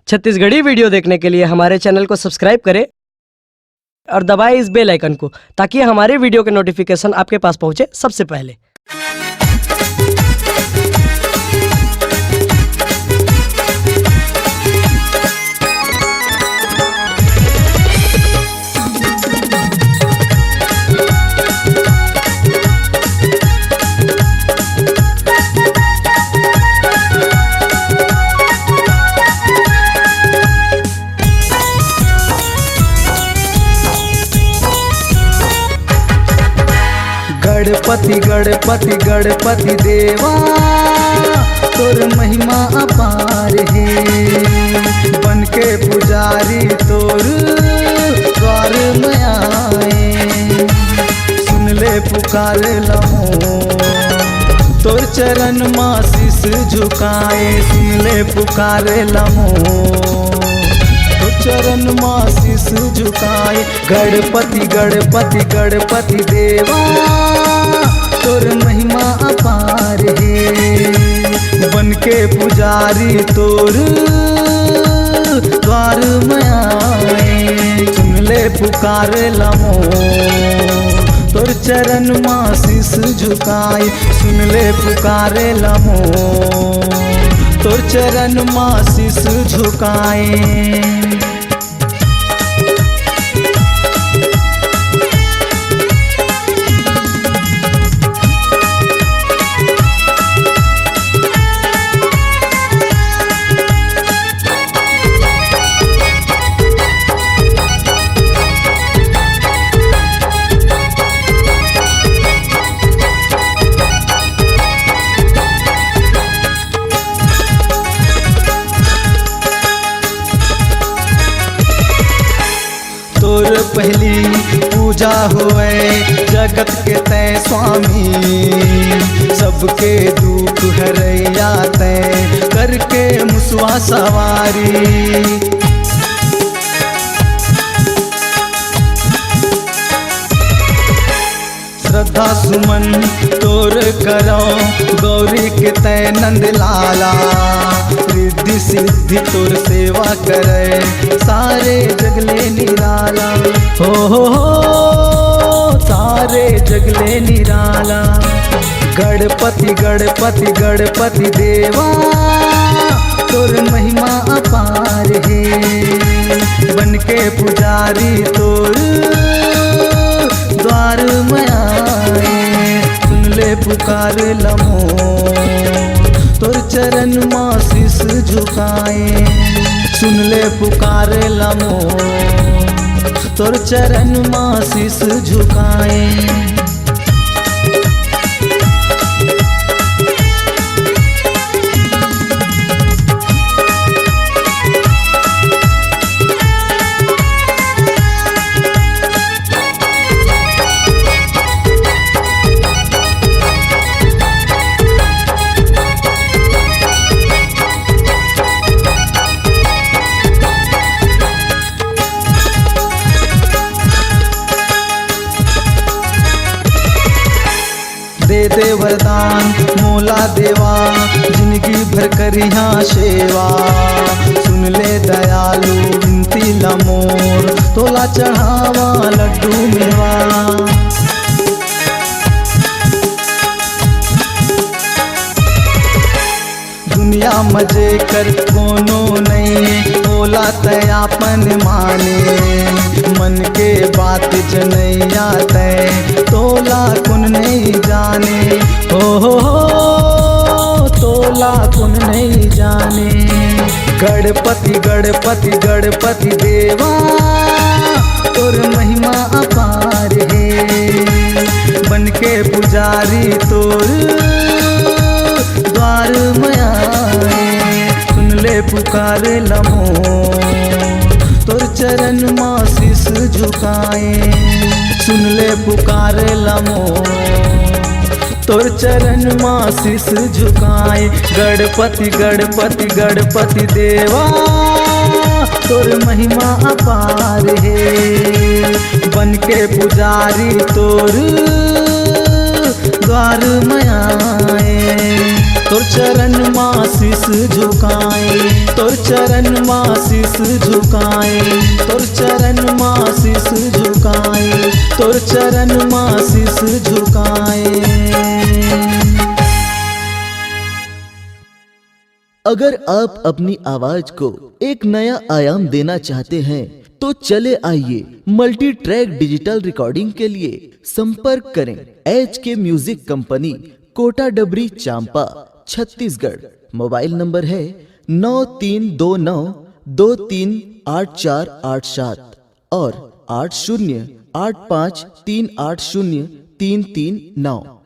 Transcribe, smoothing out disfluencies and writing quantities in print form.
Chhattisgarhi video देखने के लिए हमारे चैनल को सब्सक्राइब करें और दबाएं इस बेल आइकन को ताकि हमारे वीडियो के नोटिफिकेशन आपके पास पहुंचे सबसे पहले। गणपति गणपति गणपति देवा तोर महिमा अपार है। बन के पुजारी तोर द्वार में आए, सुन ले पुकार लमो तोर चरण मां शीस झुकाए। सुन ले पुकार लमो चरण मां शीस झुकाए। गणपति गणपति गणपति देवा तोर महिमा अपार है। बन के पुजारी तोर द्वार में आए, सुन ले पुकार लमो तोर चरण मां शीस झुकाए। सुन ले पुकार लमो तोर चरण मां शीस झुकाए। तोर पहली पूजा होए जगत के तय स्वामी, सबके दुख हरैया तय करके मुसवा सवारी। श्रद्धा सुमन तोर करो गौरी के तय नंद लाला। रिद्धि सिद्धि तोर सेवा करे सारे जगले निराला। हो सारे जगले निराला। गणपति गणपति गणपति देवा तोर महिमा अपार है। बन के पुजारी तोर द्वार में आए, सुन ले पुकार लमो तोर चरण मां शीस झुकाए। सुन ले पुकार लमो तोर चरण मां शीस झुकाए। दे दे वरदान मोला देवा, जिंदगी भर करिहा सेवा। सुन ले दयालु विनती लमोर तोला चढ़ावा लड्डू मेवा। दुनिया मजे कर कोनो नहीं बोला तयापन माने। मन के बात जनैया तय तोला कुन नहीं जाने। हो तोला कुन नहीं जाने। गणपति गणपति गणपति देवा तोर महिमा अपार है। बन के पुजारी तोर द्वार में आए, सुन ले पुकार लमो तोर चरण मां शीस झुकाए। सुन ले पुकार लमो तोर चरण मां शीस झुकाए। गणपति गणपति गणपति देवा तोर महिमा अपार है। बन के पुजारी तोर द्वार में आए, तोर चरण माँ शीस झुकाए, तोर चरण माँ शीस झुकाए, तोर चरण माँ शीस झुकाए, तोर चरण माँ शीस झुकाए। अगर आप अपनी आवाज को एक नया आयाम देना चाहते हैं तो चले आइए मल्टी ट्रैक डिजिटल रिकॉर्डिंग के लिए संपर्क करें HK म्यूजिक कंपनी, कोटा डबरी, चांपा, छत्तीसगढ़। मोबाइल नंबर है 9329238487 और 8085380339।